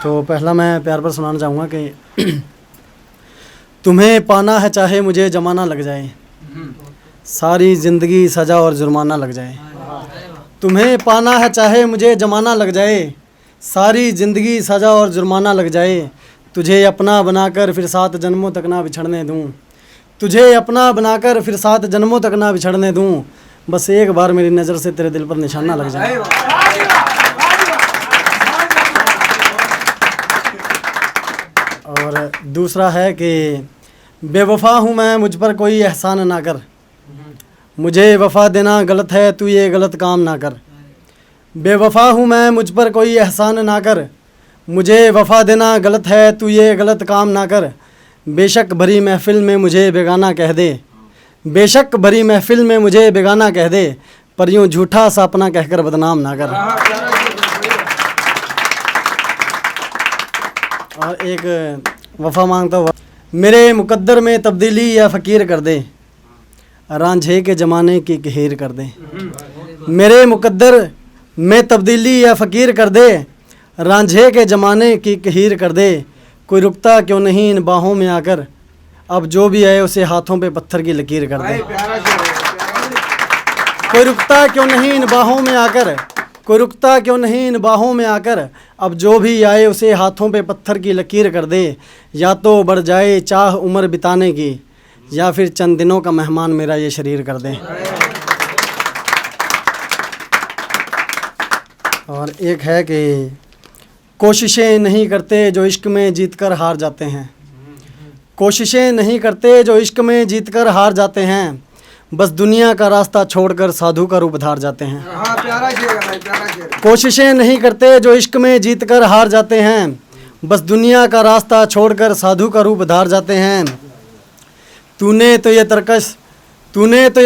तो पहला मैं प्यार पर सुनाना चाहूँगा कि तुम्हें पाना है चाहे मुझे जमाना लग जाए, सारी ज़िंदगी सज़ा और जुर्माना लग जाए। तुम्हें पाना है चाहे मुझे जमाना लग जाए, सारी ज़िंदगी सज़ा और जुर्माना लग जाए। तुझे अपना बनाकर फिर 7 जन्मों तक ना बिछड़ने दूँ, तुझे अपना बनाकर फिर 7 जन्मों तक ना बिछड़ने दूँ। बस एक बार मेरी नज़र से तेरे दिल पर निशाना लग जाए। और दूसरा है कि बेवफा हूँ मैं, मुझ पर कोई एहसान ना कर, मुझे वफ़ा देना गलत है, तू ये गलत काम ना कर। बेवफा हूँ मैं, मुझ पर कोई एहसान ना कर, मुझे वफ़ा देना गलत है, तू ये गलत काम ना कर। बेशक भरी महफ़िल में मुझे बेगाना कह दे, बेशक भरी महफ़िल में मुझे बेगाना कह दे, पर यूँ झूठा सा अपना कहकर बदनाम ना कर। और एक वफ़ा मांगता हुआ, मेरे मुकद्दर में तब्दीली या फ़कीर कर दे, रांझे के ज़माने की कहर कर दे। मेरे मुकद्दर में तब्दीली या फ़कीर कर दे, रांझे के ज़माने की कहर कर दे। कोई रुकता क्यों नहीं इन बाहों में आकर, अब जो भी आए उसे हाथों पे पत्थर की लकीर कर दे। कोई रुकता क्यों नहीं इन बाहों में आकर, कोई रुकता क्यों नहीं इन बाहों में आकर, अब जो भी आए उसे हाथों पे पत्थर की लकीर कर दे। या तो बढ़ जाए चाह उम्र बिताने की, या फिर चंद दिनों का मेहमान मेरा ये शरीर कर दे। और एक है कि कोशिशें नहीं करते जो इश्क में जीतकर हार जाते हैं, कोशिशें नहीं करते जो इश्क में जीतकर हार जाते हैं, बस दुनिया का रास्ता छोड़कर साधु का रूप धार जाते हैं। कोशिशें नहीं करते जो इश्क में जीतकर हार जाते हैं, बस दुनिया का रास्ता छोड़कर साधु का रूप धार जाते हैं। तूने तो ये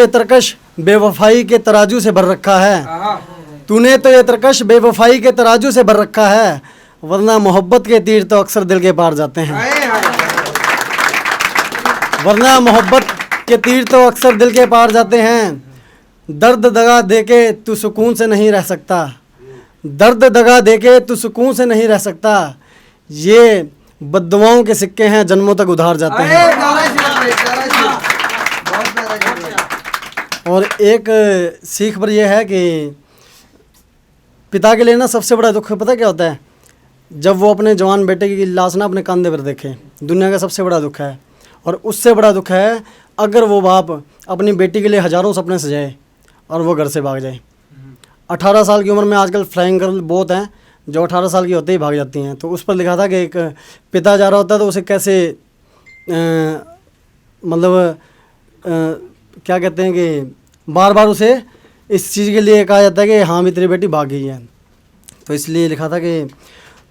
तरकश बेवफाई के तराजू से भर रखा है, तूने तो ये तरकश बेवफाई के तराजू से भर रखा है, वरना मोहब्बत के तीर तो अक्सर दिल के पार जाते हैं। वरना मोहब्बत के तीर तो अक्सर दिल के पार जाते हैं। दर्द दगा देके तू सुकून से नहीं रह सकता, दर्द दगा देके तू सुकून से नहीं रह सकता, ये बद्दुआओं के सिक्के हैं जन्मों तक उधार जाते हैं। और एक सीख पर यह है कि पिता के लिए ना सबसे बड़ा दुख पता क्या होता है, जब वो अपने जवान बेटे की लाश ना अपने कंधे पर देखे। दुनिया का सबसे बड़ा दुख है। और उससे बड़ा दुख है अगर वो बाप अपनी बेटी के लिए हज़ारों सपने सजाए और वो घर से भाग जाए। 18 साल की उम्र में आजकल फ्लाइंग गर्ल बहुत हैं जो 18 साल की होते ही भाग जाती हैं। तो उस पर लिखा था कि एक पिता जा रहा होता है तो उसे कैसे मतलब क्या कहते हैं कि बार बार उसे इस चीज़ के लिए कहा जाता है कि हाँ भी तेरी बेटी भाग गई है। तो इसलिए लिखा था कि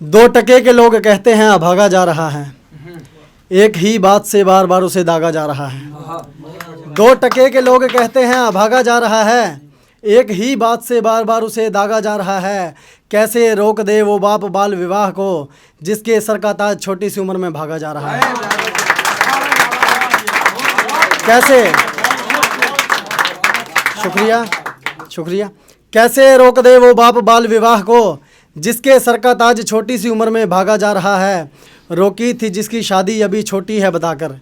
2 टके के लोग कहते हैं अभागा जा रहा है, एक ही बात से बार बार उसे दागा जा रहा है। 2 टके के लोग कहते हैं अभागा जा रहा है, एक ही बात से बार बार उसे दागा जा रहा है। कैसे रोक दे वो बाप बाल विवाह को, जिसके सर का ताज छोटी सी उम्र में भागा जा रहा है। कैसे शुक्रिया कैसे रोक दे वो बाप बाल विवाह को, जिसके सर का ताज छोटी सी उम्र में भागा जा रहा है। रोकी थी जिसकी शादी अभी छोटी है बताकर,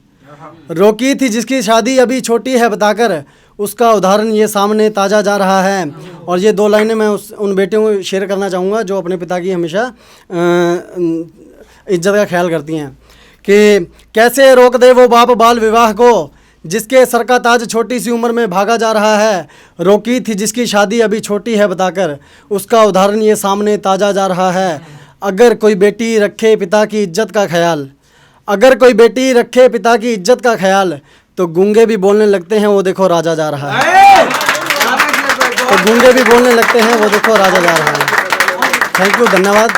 रोकी थी जिसकी शादी अभी छोटी है बताकर, उसका उदाहरण ये सामने ताज़ा जा रहा है। और ये 2 लाइनें मैं उन बेटियों को शेयर करना चाहूँगा जो अपने पिता की हमेशा इज्जत का ख्याल करती हैं कि कैसे रोक दे वो बाप बाल विवाह को, जिसके सर का ताज छोटी सी उम्र में भागा जा रहा है। रोकी थी जिसकी शादी अभी छोटी है बताकर, उसका उदाहरण ये सामने ताज़ा जा रहा है। अगर कोई बेटी रखे पिता की इज्जत का ख्याल, अगर कोई बेटी रखे पिता की इज्जत का ख्याल, तो गूंगे भी बोलने लगते हैं वो देखो राजा जा रहा है। तो गूंगे भी बोलने लगते हैं वो देखो राजा जा रहा है। थैंक यू, धन्यवाद।